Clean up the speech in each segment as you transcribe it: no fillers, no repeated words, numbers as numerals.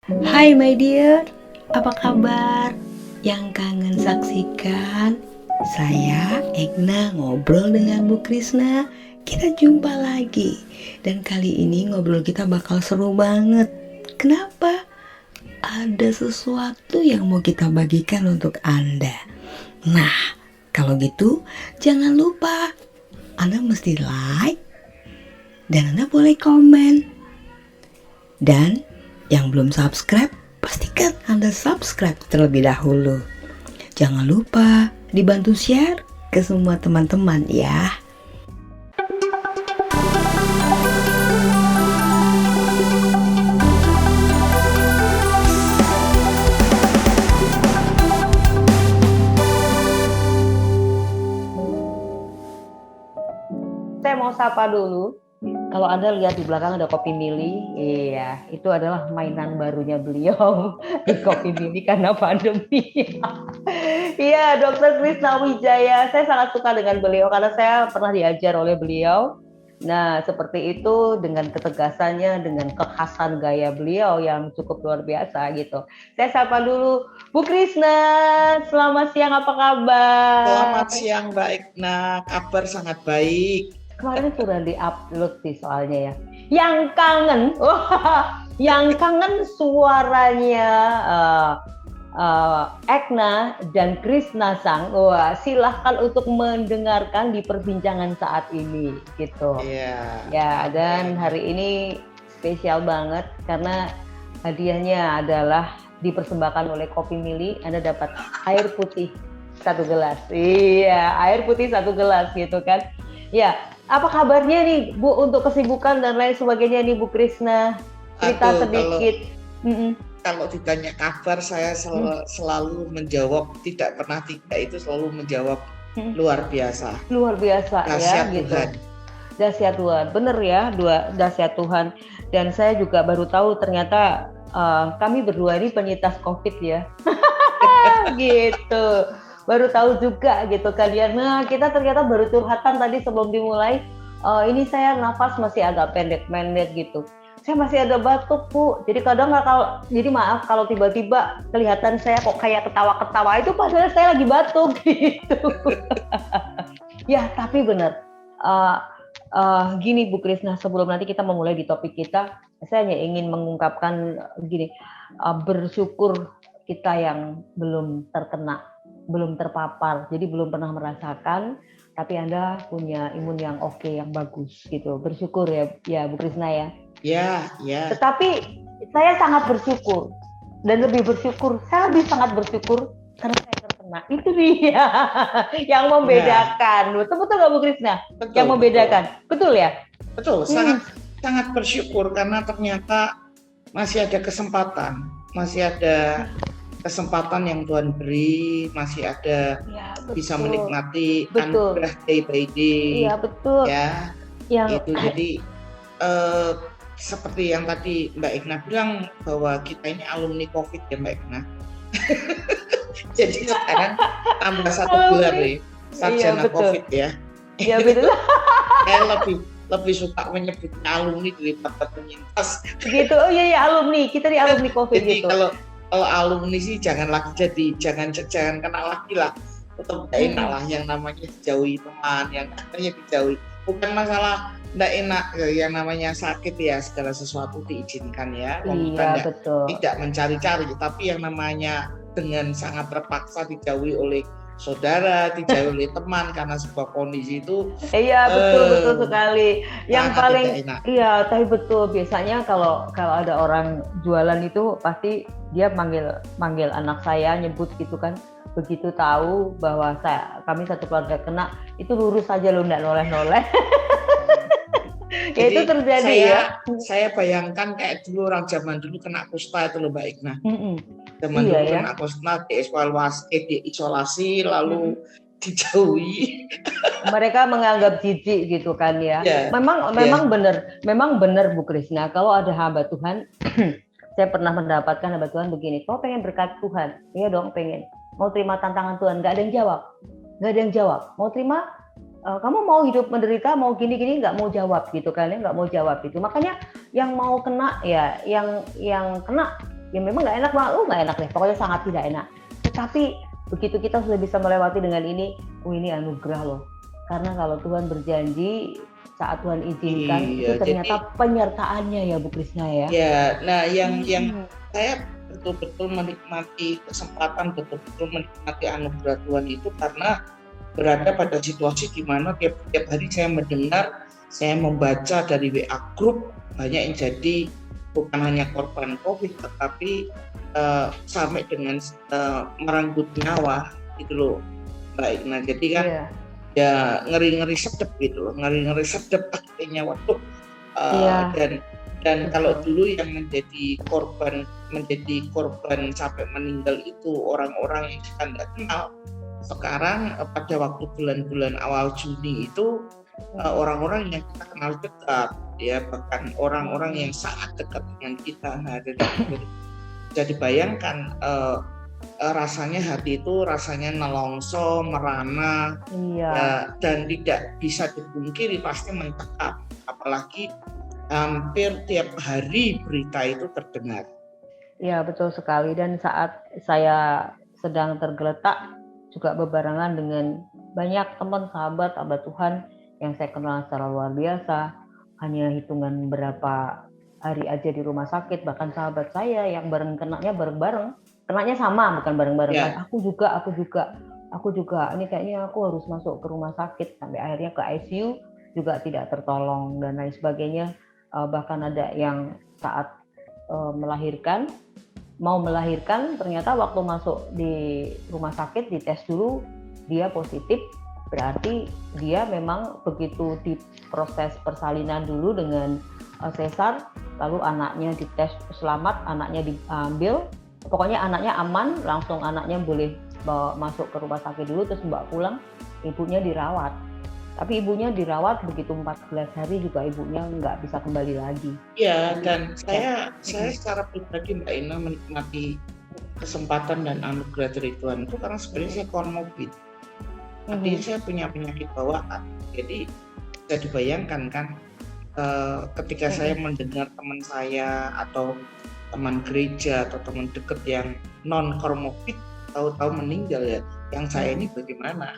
Hai my dear, apa kabar? Yang kangen saksikan, saya Egna ngobrol dengan Bu Krisna. Kita jumpa lagi. Dan kali ini ngobrol kita bakal seru banget. Kenapa? Ada sesuatu yang mau kita bagikan untuk Anda. Nah, kalau gitu jangan lupa Anda mesti like dan Anda boleh komen. Dan yang belum subscribe, pastikan Anda subscribe terlebih dahulu. Jangan lupa dibantu share ke semua teman-teman ya. Saya mau sapa dulu. Kalau Anda lihat di belakang ada Kopi Mili, iya, itu adalah mainan barunya beliau di Kopi Mili karena pandemi. Iya, Dokter Krisna Wijaya. Saya sangat suka dengan beliau karena saya pernah diajar oleh beliau. Nah, seperti itu dengan ketegasannya, dengan kekhasan gaya beliau yang cukup luar biasa gitu. Saya sapa dulu Bu Krisna. Selamat siang, apa kabar? Selamat siang Mbak Egna, kabar sangat baik. Kemarin sudah di-upload sih soalnya ya. Yang kangen, yang kangen suaranya Egna dan Krisna Sang. Wah, silahkan untuk mendengarkan di perbincangan saat ini gitu. Iya. Ya, dan hari ini spesial banget karena hadiahnya adalah dipersembahkan oleh Kopi Mili. Anda dapat air putih 1 gelas. Iya, air putih 1 gelas gitu kan. Ya, apa kabarnya nih Bu untuk kesibukan dan lain sebagainya nih Bu Krisna? Cerita sedikit. Kalau ditanya kabar, saya selalu menjawab tidak pernah tidak, itu selalu menjawab luar biasa. Luar biasa Dahsyat ya gitu. Tuhan. Dahsyat Tuhan, bener ya, dahsyat Tuhan. Dan saya juga baru tahu ternyata kami berdua ini penyintas COVID ya. Gitu. Baru tahu juga gitu kan ya. Nah, kita ternyata baru curhatan tadi sebelum dimulai. Ini saya nafas masih agak pendek-pendek gitu. Saya masih ada batuk Bu. Jadi kadang jadi maaf kalau tiba-tiba kelihatan saya kok kayak ketawa-ketawa, itu padahal saya lagi batuk gitu. Ya, tapi benar. Gini Bu Krisna, sebelum nanti kita memulai di topik kita, saya hanya ingin mengungkapkan gini, bersyukur kita yang belum terkena, belum terpapar, jadi belum pernah merasakan, tapi Anda punya imun yang oke, yang bagus gitu. Bersyukur ya Bu Krisna ya. Ya. Tetapi saya sangat bersyukur dan saya lebih sangat bersyukur karena saya terkena. Itu dia yang membedakan. Betul nggak Bu Krisna? Betul, yang membedakan, betul ya? Betul, sangat bersyukur karena ternyata masih ada kesempatan yang Tuhan beri, masih ada Ya, bisa menikmati anugerah day by day. Iya betul. Ya, itu jadi seperti yang tadi Mbak Egna bilang bahwa kita ini alumni COVID ya Mbak Egna. Jadi sekarang tambah 1 bulan nih sarjana COVID ya. Iya betul. Saya lebih suka menyebutnya alumni daripada penyintas. Gitu. Oh iya alumni. Kita di alumni COVID jadi gitu. Kalau alumni sih jangan kena lagi lah. Tetap gak enak lah yang namanya dijauhi teman, yang namanya dijauhi. Bukan masalah nggak enak yang namanya sakit ya, segala sesuatu diizinkan ya. Iya betul. Tidak mencari-cari, tapi yang namanya dengan sangat terpaksa dijauhi oleh saudara, dijauhi oleh teman karena sebuah kondisi itu. Iya betul sekali. Yang paling iya, tapi betul, biasanya kalau ada orang jualan itu pasti dia manggil anak saya, nyebut gitu kan. Begitu tahu bahwa kami satu keluarga kena, itu lurus saja loh, nggak noleh-noleh. Ya itu terjadi saya bayangkan kayak dulu orang zaman dulu kena kusta itu loh Mbak Egna. Zaman dulu kena kusta, diisolasi lalu dijauhi. Mereka menganggap jijik gitu kan ya. Memang benar Bu Krisna, kalau ada hamba Tuhan saya pernah mendapatkan hamba Tuhan begini, kau pengen berkat Tuhan? Iya dong pengen. Mau terima tantangan Tuhan? Nggak ada yang jawab. Mau terima, kamu mau hidup menderita, mau gini-gini, nggak mau jawab gitu kan ya, nggak mau jawab gitu. Makanya yang mau kena ya, yang kena Ya memang nggak enak banget, nggak enak deh, pokoknya sangat tidak enak. Tetapi begitu kita sudah bisa melewati dengan ini, ini anugerah loh. Karena kalau Tuhan berjanji, saat Tuhan izinkan, itu Iya, ternyata jadi penyertaannya ya Bu Krisna ya. ya, nah yang saya betul-betul menikmati kesempatan, betul-betul menikmati anugerah Tuhan itu karena berada pada situasi di mana tiap hari saya mendengar, saya membaca dari WA Group, banyak yang jadi bukan hanya korban COVID, tetapi sampai dengan merenggut nyawa gitu loh. Baik, nah jadi kan ya ngeri-ngeri sedep gitu loh, ngeri-ngeri sedep akhirnya waktu dan kalau dulu yang menjadi korban sampai meninggal itu orang-orang yang kita nggak kenal. Sekarang pada waktu bulan-bulan awal Juni itu orang-orang yang kita kenal dekat, ya bahkan orang-orang yang sangat dekat dengan kita. Nah, jadi bayangkan rasanya hati itu rasanya nelongso, merana, dan tidak bisa dipungkiri pasti mencekam. Apalagi hampir tiap hari berita itu terdengar. Iya betul sekali, dan saat saya sedang tergeletak juga berbarengan dengan banyak teman sahabat Tuhan yang saya kenal secara luar biasa, hanya hitungan berapa hari aja di rumah sakit, bahkan sahabat saya yang kenanya bareng-bareng, kenanya sama bukan bareng-bareng kan, aku juga, ini kayaknya aku harus masuk ke rumah sakit, sampai akhirnya ke ICU juga tidak tertolong dan lain sebagainya. Bahkan ada yang saat mau melahirkan ternyata waktu masuk di rumah sakit dites dulu dia positif, berarti dia memang begitu diproses persalinan dulu dengan sesar, lalu anaknya dites selamat, anaknya diambil, pokoknya anaknya aman, langsung anaknya boleh bawa masuk ke rumah sakit dulu, terus bawa pulang, ibunya dirawat. Tapi ibunya dirawat begitu 14 hari juga ibunya nggak bisa kembali lagi. Iya, dan saya secara pribadi Mbak Ina menikmati kesempatan dan anugerah dari Tuhan itu karena sebenarnya saya komorbid. Artinya saya punya penyakit bawaan. Jadi bisa dibayangkan kan ketika saya mendengar teman saya atau teman gereja atau teman dekat yang non komorbid tahu-tahu meninggal ya, yang saya ini bagaimana?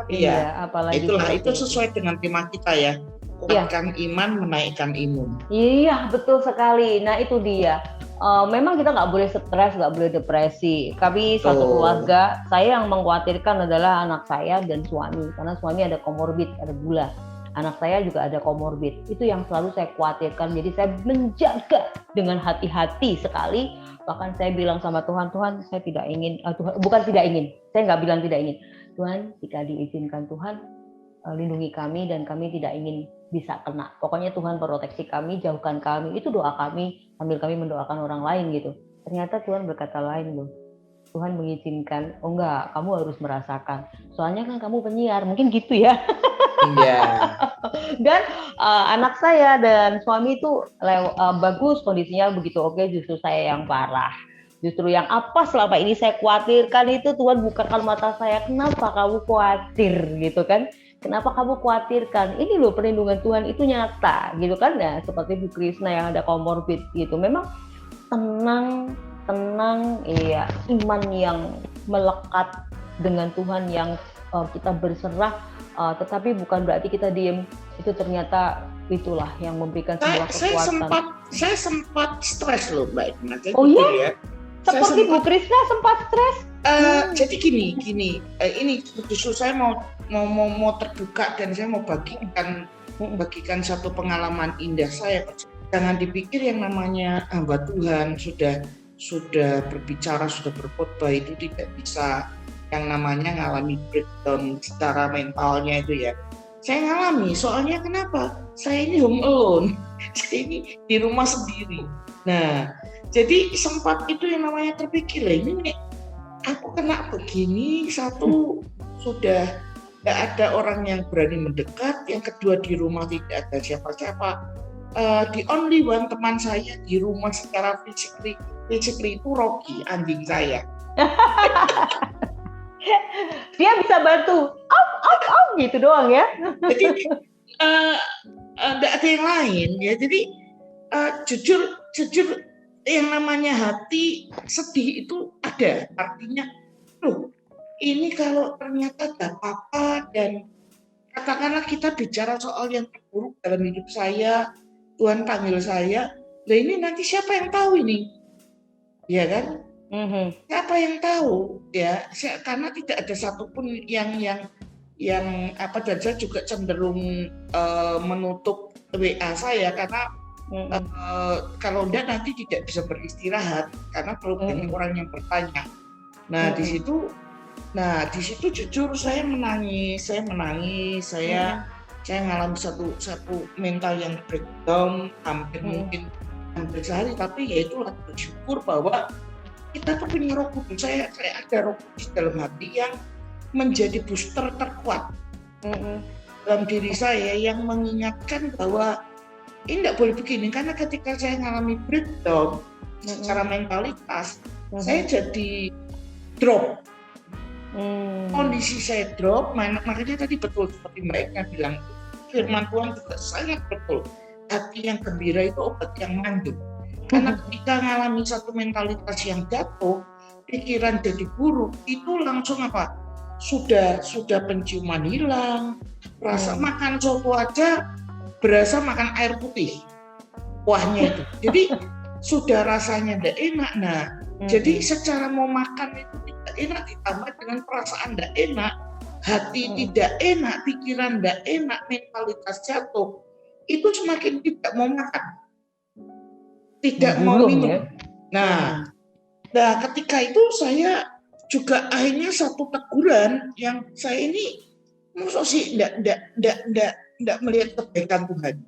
Iya, apalagi itu sesuai dengan tema kita ya, kuatkan iman, menaikkan imun. Iya, betul sekali. Nah itu dia. Memang kita nggak boleh stres, nggak boleh depresi. Kami satu keluarga, saya yang mengkhawatirkan adalah anak saya dan suami, karena suami ada komorbid, ada gula. Anak saya juga ada komorbid. Itu yang selalu saya khawatirkan. Jadi saya menjaga dengan hati-hati sekali. Bahkan saya bilang sama Tuhan, saya tidak ingin, bukan tidak ingin, saya nggak bilang tidak ingin. Tuhan, jika diizinkan Tuhan, lindungi kami dan kami tidak ingin bisa kena. Pokoknya Tuhan proteksi kami, jauhkan kami. Itu doa kami sambil kami mendoakan orang lain gitu. Ternyata Tuhan berkata lain loh. Tuhan mengizinkan, oh enggak, kamu harus merasakan. Soalnya kan kamu penyiar, mungkin gitu ya. Iya. Dan anak saya dan suami itu bagus kondisinya begitu oke, justru saya yang parah. Justru yang apa selama ini saya khawatirkan itu Tuhan bukakan mata saya, kenapa kamu khawatir gitu kan? Kenapa kamu khawatirkan? Ini loh perlindungan Tuhan itu nyata gitu kan ya, seperti Bu Krisna yang ada komorbid gitu. Memang tenang, iya, iman yang melekat dengan Tuhan yang kita berserah, tetapi bukan berarti kita diem. Itu ternyata itulah yang memberikan sebuah kekuatan. Saya sempat stres loh Mbak Ina. Oh iya? Ya? Seperti Bu Krisna sempat stres. Jadi gini, ini justru saya mau terbuka dan saya mau bagikan satu pengalaman indah saya. Jangan dipikir yang namanya hamba Tuhan sudah berbicara, sudah berkhotbah itu tidak bisa yang namanya ngalami breakdown secara mentalnya itu ya. Saya ngalami, soalnya kenapa? Saya ini home alone, saya ini di rumah sendiri. Nah, jadi sempat itu yang namanya terpikir lah, ini aku kena begini, satu sudah tidak ada orang yang berani mendekat, yang kedua di rumah tidak ada siapa-siapa. The only one teman saya di rumah secara physically itu Rocky, anjing saya. Dia bisa bantu, gitu doang ya. Jadi tidak ada yang lain ya. Jadi jujur yang namanya hati sedih itu ada. Artinya, loh, ini kalau ternyata ada apa dan katakanlah kita bicara soal yang terburuk dalam hidup saya, Tuhan panggil saya, nah ini nanti siapa yang tahu ini? Ya kan? Siapa yang tahu? Ya, karena tidak ada satupun yang apa, dan saya juga cenderung menutup WA saya karena kalau enggak nanti tidak bisa beristirahat karena terlalu banyak orang yang bertanya. Nah di situ jujur saya menangis, saya ngalami satu mental yang breakdown hampir mungkin hampir sehari, tapi ya itulah bersyukur bahwa kita tuh punya Roh Kudus. Saya ada Roh Kudus dalam hati yang menjadi booster terkuat dalam diri saya yang mengingatkan bahwa ini tidak boleh begini, karena ketika saya mengalami breakdown secara mentalitas, saya jadi drop. Kondisi saya drop, makanya tadi betul seperti Mbak Eka bilang, firman Tuhan juga sangat betul. Hati yang gembira itu obat yang mandul. Karena ketika mengalami satu mentalitas yang jatuh, pikiran jadi buruk, itu langsung apa? Sudah penciuman hilang, rasa makan soto aja berasa makan air putih, kuahnya itu. Jadi sudah rasanya tidak enak. Nah, jadi secara mau makan itu tidak enak, ditambah dengan perasaan tidak enak, hati tidak enak, pikiran tidak enak, mentalitas jatuh, itu semakin tidak mau makan, tidak mau minum. Nah, ketika itu saya juga akhirnya satu teguran yang saya ini maksud sih tidak melihat kebaikan Tuhan.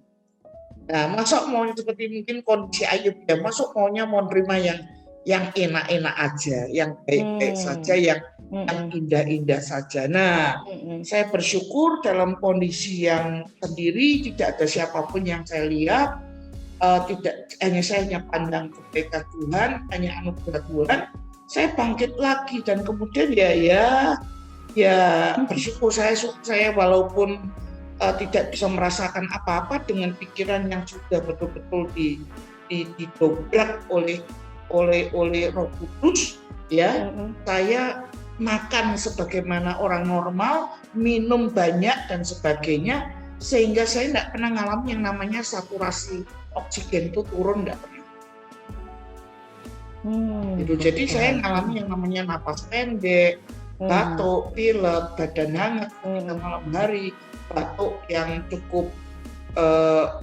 Nah, masuk mau seperti mungkin kondisi Ayub ya, masuk maunya mau terima yang enak-enak aja, yang baik-baik saja, yang indah-indah saja. Nah, saya bersyukur dalam kondisi yang sendiri, tidak ada siapapun yang saya lihat, tidak hanya saya hanya pandang kebaikan Tuhan, hanya anugerah Tuhan, saya bangkit lagi dan kemudian ya bersyukur saya walaupun tidak bisa merasakan apa-apa dengan pikiran yang sudah betul-betul didobrak oleh Roh Kudus, ya. Saya makan sebagaimana orang normal, minum banyak dan sebagainya, sehingga saya tidak pernah mengalami yang namanya saturasi oksigen itu turun, tidak pernah. Jadi saya mengalami yang namanya napas pendek, batuk, pilek, badan hangat ketika malam hari, batuk yang cukup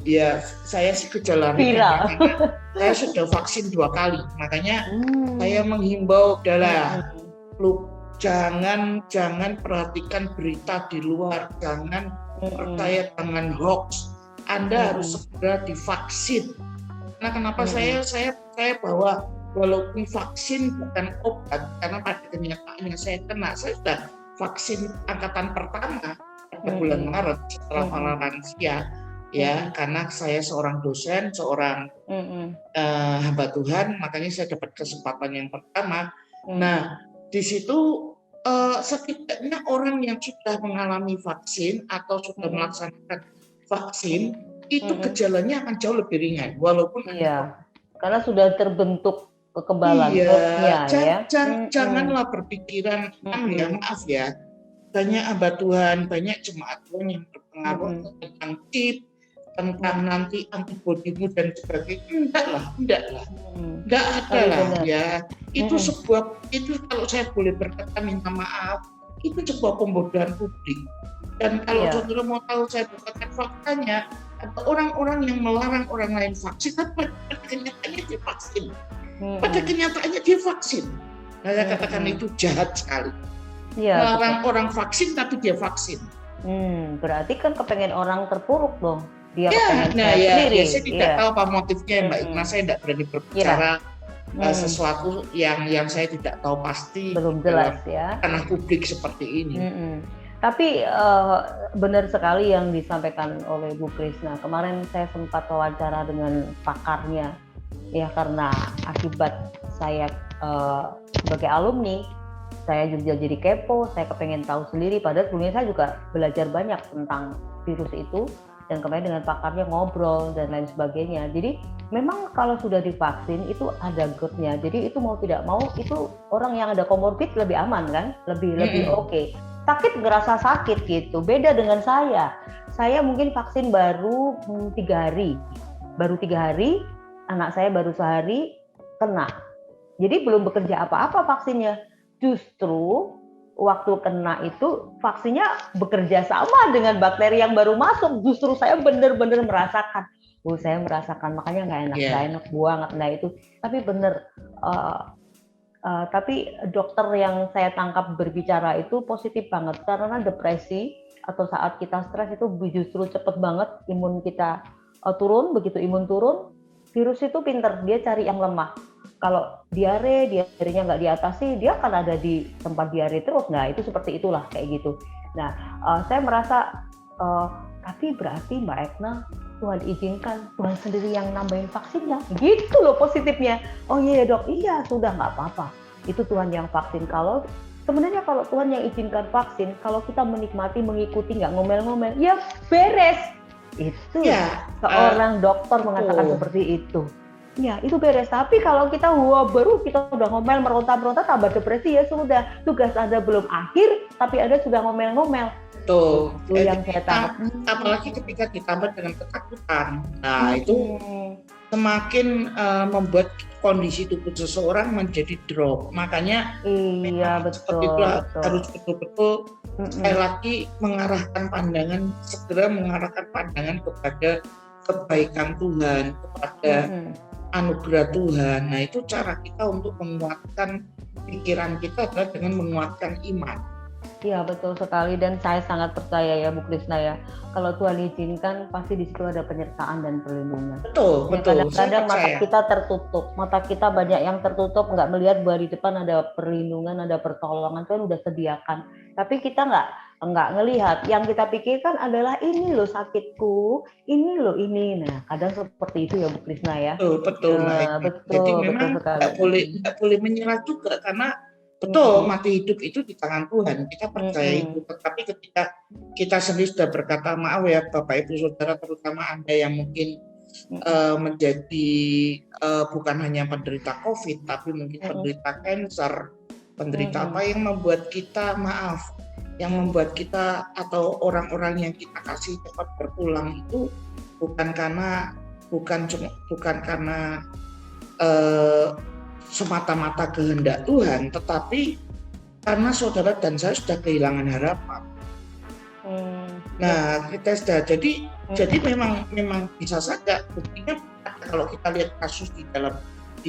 ya saya sih gejala ringan karena saya sudah vaksin 2 kali, makanya saya menghimbau adalah lu jangan perhatikan berita di luar, jangan percaya dengan hoax, Anda harus segera divaksin. Nah, kenapa saya bahwa walaupun vaksin bukan obat, karena pada kenyataannya saya sudah vaksin angkatan pertama pada bulan Maret setelah para lansia, ya, karena saya seorang dosen, seorang hamba Tuhan, makanya saya dapat kesempatan yang pertama. Nah, di situ setidaknya orang yang sudah mengalami vaksin atau sudah melaksanakan vaksin itu gejalanya akan jauh lebih ringan, walaupun karena sudah terbentuk kekebalan. Janganlah berpikiran maaf ya, banyak hamba Tuhan, banyak jemaat Tuhan yang berpengaruh tentang chip, tentang nanti antibodimu dan sebagainya. Enggak ada lah ya. Itu kalau saya boleh berkata minta maaf, itu sebuah pembodohan publik. Dan kalau saudara mau tahu, saya bukakan faktanya, ada orang-orang yang melarang orang lain vaksin, tapi pada kenyataannya divaksin. Pada kenyataannya dia vaksin. Nah, saya katakan itu jahat sekali. Melarang orang vaksin tapi dia vaksin. Berarti kan kepengen orang terpuruk dong. Dia sendiri. Saya tidak tahu apa motifnya, Mbak Ikna. Saya tidak berani berbicara sesuatu yang saya tidak tahu pasti. Belum jelas ya. Karena publik seperti ini. Tapi benar sekali yang disampaikan oleh Bu Krisna. Kemarin saya sempat wawancara dengan pakarnya. Ya, karena akibat saya sebagai alumni, saya juga jadi kepo, saya kepengen tahu sendiri. Padahal sebelumnya saya juga belajar banyak tentang virus itu. dan kemarin dengan pakarnya ngobrol dan lain sebagainya. Jadi memang kalau sudah divaksin itu ada GERD-nya. Jadi itu mau tidak mau itu orang yang ada komorbid lebih aman kan, lebih oke. Sakit ngerasa sakit gitu. Beda dengan saya. Saya mungkin vaksin baru 3 hari. Baru 3 hari, anak saya baru sehari kena. Jadi belum bekerja apa-apa vaksinnya. Justru waktu kena itu vaksinnya bekerja sama dengan bakteri yang baru masuk. Justru saya benar-benar merasakan. Saya merasakan, makanya nggak enak banget. Nah itu, tapi bener. Tapi dokter yang saya tangkap berbicara itu positif banget karena depresi atau saat kita stres itu justru cepet banget imun kita turun. Begitu imun turun, virus itu pinter, dia cari yang lemah. Kalau diarenya nggak diatasi, dia akan ada di tempat diare terus. Nah itu seperti itulah kayak gitu. Nah saya merasa tapi berarti Mbak Ekna, Tuhan izinkan, Tuhan sendiri yang nambahin vaksinnya. Gitu loh positifnya. Oh iya dok, iya sudah nggak apa-apa. Itu Tuhan yang vaksin. Sebenarnya kalau Tuhan yang izinkan vaksin, kalau kita menikmati, mengikuti, nggak ngomel-ngomel, ya beres. Itu seorang dokter mengatakan seperti itu. Ya itu beres. Tapi kalau kita baru kita udah ngomel, meronta-meronta, tambah depresi, ya sudah. Tugas Anda belum akhir, tapi Anda sudah ngomel-ngomel. Tuh, itu yang saya tangkap. Apalagi ketika ditambah dengan ketakutan. Nah itu semakin membuat kondisi tubuh seseorang menjadi drop. Makanya seperti itu harus betul-betul sekali lagi segera mengarahkan pandangan kepada kebaikan Tuhan, kepada anugerah Tuhan. Nah itu cara kita untuk menguatkan pikiran kita adalah dengan menguatkan iman. Iya betul sekali, dan saya sangat percaya ya Bu Krisna ya, kalau Tuhan izinkan pasti di situ ada penyertaan dan perlindungan. Betul. Kadang-kadang mata kita tertutup, mata kita banyak yang tertutup, nggak melihat bahwa di depan ada perlindungan, ada pertolongan, Tuhan udah sediakan. Tapi kita nggak ngelihat, yang kita pikirkan adalah ini loh sakitku, ini loh ini. Nah kadang seperti itu ya Bu Krisna ya. Betul. Jadi memang nggak boleh menyerah juga, karena betul, mati hidup itu di tangan Tuhan, kita percaya itu. Tetapi ketika kita sendiri sudah berkata maaf ya Bapak Ibu Saudara, terutama Anda yang mungkin menjadi bukan hanya penderita COVID, tapi mungkin penderita kanker, penderita apa yang membuat kita yang membuat kita atau orang-orang yang kita kasih cepat berpulang itu bukan karena semata-mata kehendak Tuhan, tetapi karena saudara dan saya sudah kehilangan harapan. Nah, kita sudah jadi memang bisa saja buktinya kalau kita lihat kasus di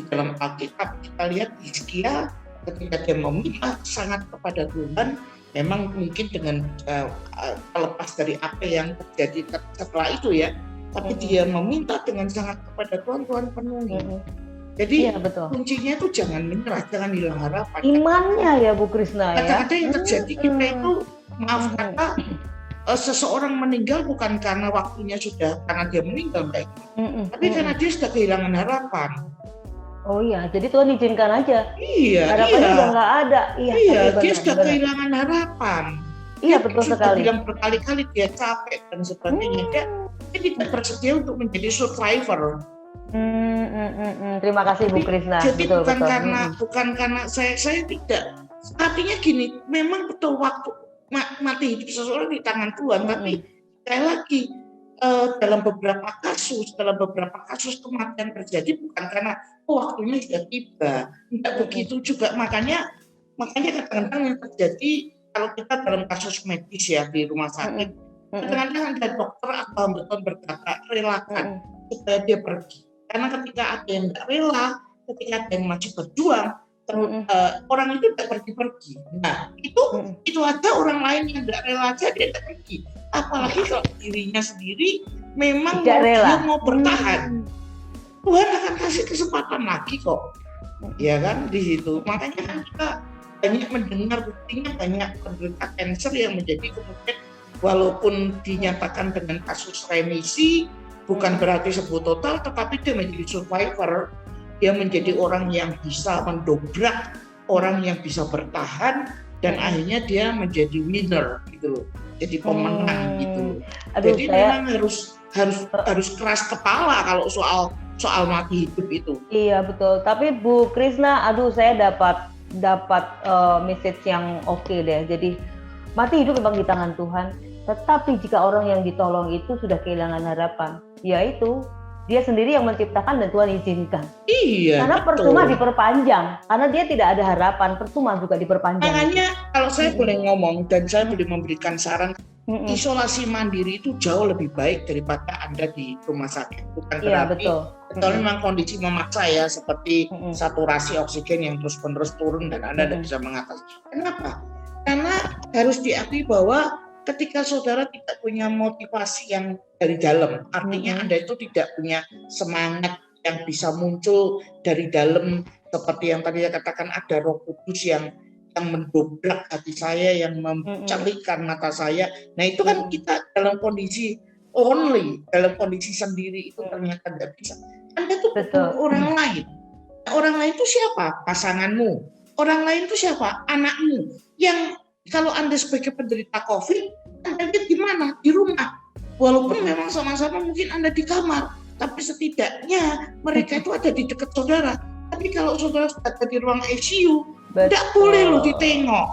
dalam Alkitab, kita lihat Hizkia ketika dia meminta sangat kepada Tuhan, memang mungkin dengan terlepas dari apa yang terjadi setelah itu ya, tapi dia meminta dengan sangat kepada Tuhan penuhi. Jadi kuncinya itu jangan menyerah, jangan hilang harapan. Imannya ya Bu Krisna ya. Kadang-kadang yang terjadi kita itu maaf kata seseorang meninggal bukan karena waktunya sudah karena dia meninggal tapi karena dia sudah kehilangan harapan. Oh iya, jadi Tuhan izinkan aja. Harapannya udah nggak ada. Dia sudah kehilangan harapan. Iya betul sekali. Bilang berkali-kali dia capek dan sebagainya. Dia tidak bersedia untuk menjadi survivor. Terima kasih Bu Krisna. Jadi bukan karena saya tidak. Artinya gini, memang betul waktu mati hidup seseorang di tangan Tuhan, tapi sekali lagi dalam beberapa kasus kematian terjadi bukan karena waktunya sudah tiba. Tidak begitu juga, makanya kadang-kadang yang terjadi kalau kita dalam kasus medis ya di rumah sakit, kadang-kadang ada dokter atau hamba berkata relakan supaya dia pergi. Karena ketika ada yang tidak rela, ketika ada yang masih berjuang, orang itu tidak pergi. Nah, itu ada orang lain yang tidak rela aja dia tidak pergi. Apalagi kalau dirinya sendiri memang dia mau bertahan. Tuhan akan kasih kesempatan lagi kok. Ya kan di situ. Makanya kan kita banyak mendengar buktinya banyak penderita kanker yang menjadi kemudian walaupun dinyatakan dengan kasus remisi, bukan berarti sembuh total, tetapi dia menjadi survivor, dia menjadi orang yang bisa mendobrak, orang yang bisa bertahan, dan akhirnya dia menjadi winner gitu loh, jadi pemenang gitu. Jadi memang harus keras kepala kalau soal mati hidup itu. Iya betul. Tapi Bu Krisna, aduh saya dapat message yang oke deh. Jadi mati hidup memang di tangan Tuhan. Tetapi jika orang yang ditolong itu sudah kehilangan harapan, yaitu dia sendiri yang menciptakan dan Tuhan izinkan. Iya. Karena betul. percuma diperpanjang, karena dia tidak ada harapan, percuma juga diperpanjang. Makanya kalau saya boleh ngomong dan saya boleh memberikan saran, isolasi mandiri itu jauh lebih baik daripada Anda di rumah sakit. Bukan Iya berarti betul. kalau memang kondisi memaksa ya, seperti saturasi oksigen yang terus-menerus turun dan Anda tidak bisa mengatasi. Kenapa? Karena harus diakui bahwa ketika saudara tidak punya motivasi yang dari dalam, artinya Anda itu tidak punya semangat yang bisa muncul dari dalam, seperti yang tadi saya katakan, ada Roh Kudus yang mendobrak hati saya, yang mencelikkan mata saya. Nah itu kan kita dalam kondisi lonely, dalam kondisi sendiri itu ternyata tidak bisa. Anda tuh butuh orang lain. Orang lain itu siapa? Pasanganmu. Orang lain itu siapa? Anakmu. Yang kalau Anda sebagai penderita COVID, Anda lihat di mana? Di rumah. Walaupun memang sama-sama mungkin Anda di kamar, tapi setidaknya mereka itu ada di dekat saudara. Tapi kalau saudara ada di ruang ICU, tidak boleh loh ditengok.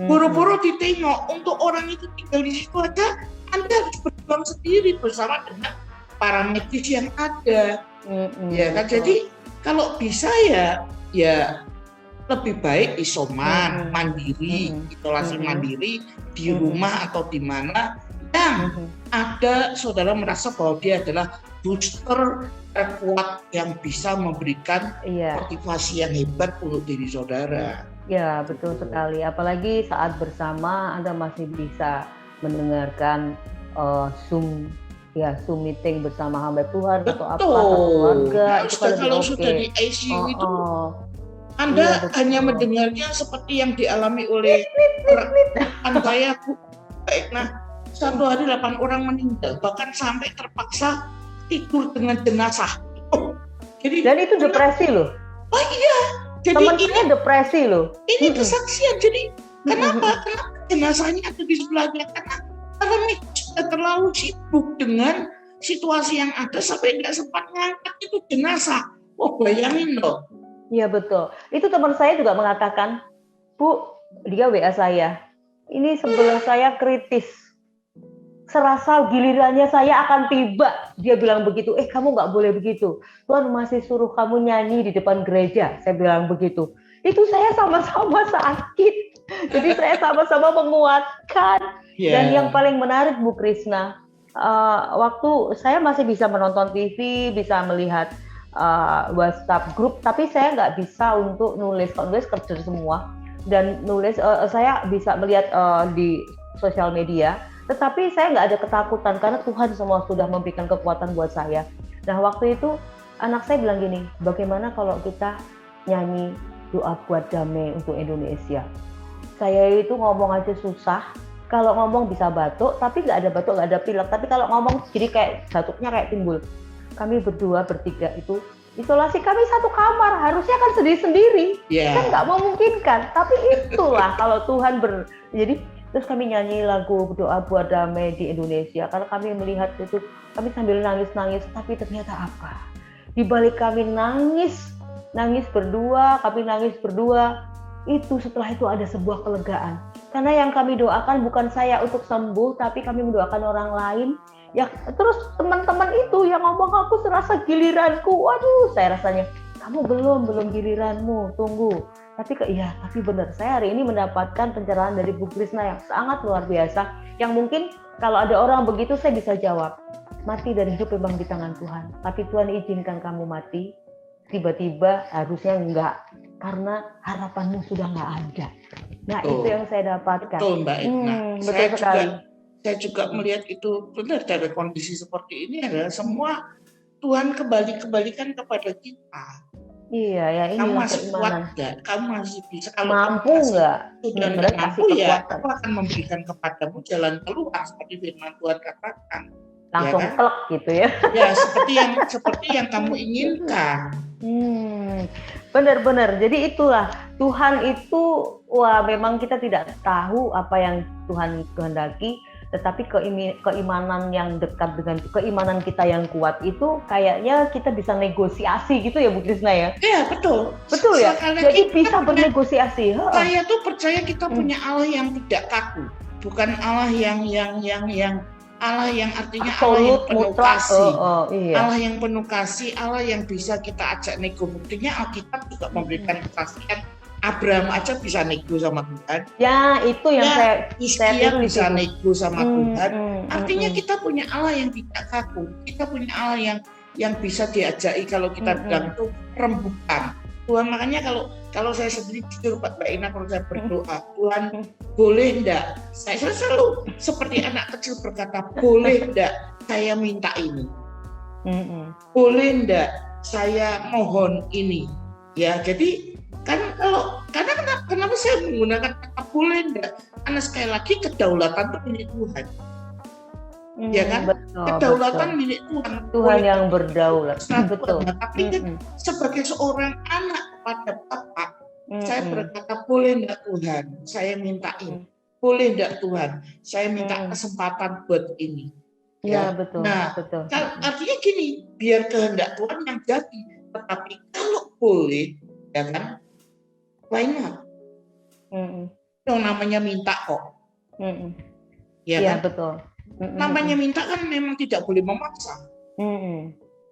Boro-boro ditengok. Untuk orang itu tinggal di situ aja, Anda harus berjuang sendiri bersama dengan para medis yang ada. Ya kan? Jadi kalau bisa ya lebih baik isoman mandiri, isolasi mandiri di rumah atau di mana yang ada saudara merasa bahwa dia adalah booster terkuat yang bisa memberikan motivasi yang hebat untuk diri saudara. Ya betul sekali. Apalagi saat bersama Anda masih bisa mendengarkan Zoom meeting bersama hamba Tuhan atau apa keluarga. Itu kalau sudah di ICU itu Anda hanya mendengarnya seperti yang dialami oleh rekan saya, Bu. Baik, nah, satu hari 8 orang meninggal, bahkan sampai terpaksa tidur dengan jenazah. Dan itu depresi loh. Oh iya, jadi teman-teman depresi loh. Ini kesaksian. Jadi kenapa jenazahnya ada di sebelahnya? Karena mereka sudah terlalu sibuk dengan situasi yang ada sampai nggak sempat ngangkat itu jenazah. Wah, bayangin loh. Iya betul. Itu teman saya juga mengatakan, Bu, dia WA saya. Ini sebelah saya kritis. Serasa gilirannya saya akan tiba. Dia bilang begitu. Kamu nggak boleh begitu. Tuhan masih suruh kamu nyanyi di depan gereja. Saya bilang begitu. Itu saya sama-sama sakit. Jadi saya sama-sama menguatkan. Dan yang paling menarik Bu Krisna, waktu saya masih bisa menonton TV, bisa melihat WhatsApp grup, tapi saya nggak bisa untuk nulis kerja semua dan nulis. Saya bisa melihat di sosial media, tetapi saya nggak ada ketakutan karena Tuhan semua sudah memberikan kekuatan buat saya. Nah waktu itu anak saya bilang gini, bagaimana kalau kita nyanyi doa buat damai untuk Indonesia? Saya itu ngomong aja susah. Kalau ngomong bisa batuk, tapi nggak ada batuk, nggak ada pilek. Tapi kalau ngomong jadi kayak batuknya kayak timbul. Kami berdua bertiga itu isolasi, kami satu kamar, harusnya kan sendiri-sendiri, kan nggak memungkinkan. Tapi itulah kalau Tuhan jadi terus kami nyanyi lagu doa buat damai di Indonesia. Karena kami melihat itu, kami sambil nangis-nangis. Tapi ternyata apa? Di balik kami nangis berdua, itu setelah itu ada sebuah kelegaan. Karena yang kami doakan bukan saya untuk sembuh, tapi kami mendoakan orang lain. Ya terus teman-teman itu yang ngomong, aku serasa giliranku. Waduh, saya rasanya kamu belum giliranmu, tunggu. Tapi benar, saya hari ini mendapatkan pencerahan dari Bu Krisna yang sangat luar biasa. Yang mungkin kalau ada orang begitu saya bisa jawab, mati dan hidup memang di tangan Tuhan. Tapi Tuhan izinkan kamu mati, tiba-tiba harusnya enggak, karena harapanmu sudah enggak ada. Nah itu yang saya dapatkan. Betul Mbak Edna. Betul sekali. Saya juga melihat itu benar, dari kondisi seperti ini adalah semua Tuhan kembalikan kepada kita. Iya ya, ini kamu masih kuat nggak? Kamu masih bisa? Kalau mampu nggak? Sudah nggak mampu ya, aku akan memberikan kepadamu jalan keluar seperti firman Tuhan katakan. Langsung ya kan? Klek gitu ya. Ya seperti yang kamu inginkan. Benar-benar. Jadi itulah Tuhan itu, memang kita tidak tahu apa yang Tuhan kehendaki. Tetapi keimanan yang dekat dengan keimanan kita yang kuat itu kayaknya kita bisa negosiasi gitu ya Bu Krisna ya. Iya, betul. Betul ya. Sekali Jadi kita bisa punya- bernegosiasi. Saya tuh percaya kita punya Allah yang tidak kaku, bukan Allah yang Allah yang artinya Allah yang Absolut penuh mutlak. kasih. Iya. Allah yang penuh kasih, Allah yang bisa kita ajak nego. Buktinya Alkitab juga memberikan kesaksian. Abraham aja bisa nego sama Tuhan. Ya, itu yang Ya, saya Hizkia tulis bisa itu. nego sama Tuhan. Artinya mm. kita punya Allah yang tidak kaku. Kita punya Allah yang bisa diajaki kalau kita bilang itu rembukan. Tuhan, makanya kalau saya sendiri jujur Mbak Ina, kalau saya berdoa, Tuhan boleh enggak? Saya selalu seperti anak kecil berkata, boleh enggak saya minta ini? Boleh enggak saya mohon ini? Ya, jadi kenapa saya menggunakan kata boleh enggak? Karena sekali lagi kedaulatan itu milik Tuhan. Ya kan? Kedaulatan milik Tuhan. Tuhan yang berdaulat. Betul. Tapi kan sebagai seorang anak kepada Bapak, saya berkata boleh enggak Tuhan, saya minta ini. Boleh enggak Tuhan, saya minta kesempatan buat ini. Ya, betul. Nah, betul. Artinya gini, biar kehendak Tuhan yang jadi. Tetapi kalau boleh, ya kan? Why not? Yang namanya minta kok. Ya Iya, kan? betul. Namanya minta kan memang tidak boleh memaksa.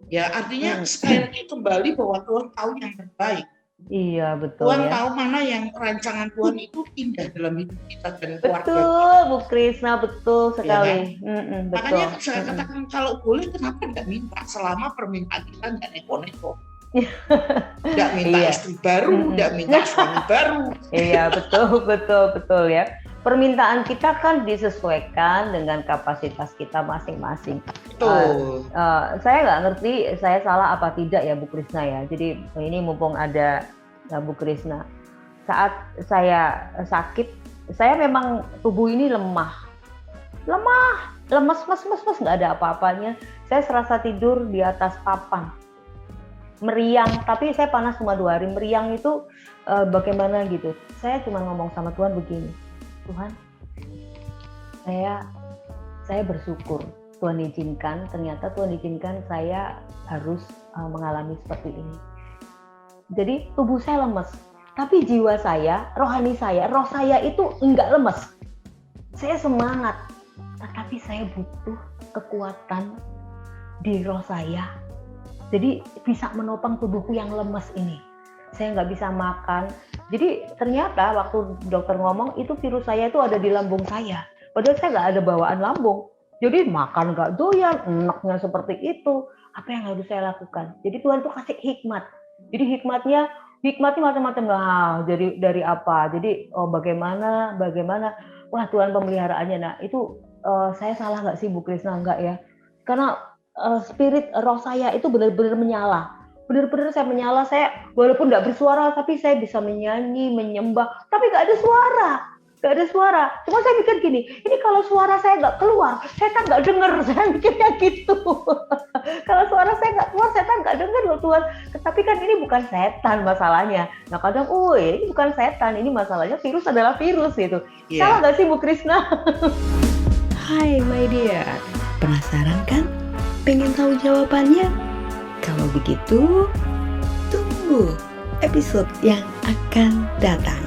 Ya, artinya sekali lagi kembali bahwa Tuhan tahu yang terbaik. Iya, betul. Tuhan ya. tahu mana yang rancangan Tuhan itu indah dalam hidup kita dan keluarga. Betul, Bu Krisna, betul sekali. Betul. Makanya saya katakan kalau boleh kenapa nggak minta selama permintaan kita nggak neko-neko. Nggak minta istri baru, nggak minta suami baru. Iya, betul ya. Permintaan kita kan disesuaikan dengan kapasitas kita masing-masing. Betul. Saya nggak ngerti saya salah apa tidak ya Bu Krisna ya. Jadi ini mumpung ada Bu Krisna. Saat saya sakit, saya memang tubuh ini lemah, lemes, nggak ada apa-apanya. Saya serasa tidur di atas papan. Meriang, tapi saya panas cuma 2 hari. Meriang itu bagaimana gitu. Saya cuma ngomong sama Tuhan begini, Tuhan, saya bersyukur Tuhan izinkan, ternyata Tuhan izinkan saya harus mengalami seperti ini. Jadi tubuh saya lemes, tapi jiwa saya, rohani saya, roh saya itu enggak lemes. Saya semangat, tetapi saya butuh kekuatan di roh saya. Jadi bisa menopang tubuhku yang lemes ini. Saya nggak bisa makan. Jadi ternyata waktu dokter ngomong itu virus saya itu ada di lambung saya. Padahal saya nggak ada bawaan lambung. Jadi makan nggak doyan, enaknya seperti itu. Apa yang harus saya lakukan? Jadi Tuhan tuh kasih hikmat. Jadi hikmatnya macam-macam lah. Jadi dari apa? Jadi bagaimana? Wah Tuhan pemeliharaannya. Nah itu saya salah nggak sih Bu Krisna? Enggak ya. Karena spirit roh saya itu benar-benar menyala. Benar-benar saya menyala, saya walaupun nggak bersuara tapi saya bisa menyanyi, menyembah, tapi nggak ada suara. Cuma saya mikir gini, ini kalau suara saya nggak keluar, setan nggak dengar. Saya mikirnya gitu. Kalau suara saya nggak keluar, setan nggak dengar loh Tuhan. Tapi kan ini bukan setan masalahnya. Nah kadang, ini bukan setan, ini masalahnya virus adalah virus gitu. Salah nggak sih Bu Krisna? Hai my dear, penasaran kan? Pengen tahu jawabannya? Kalau begitu, tunggu episode yang akan datang.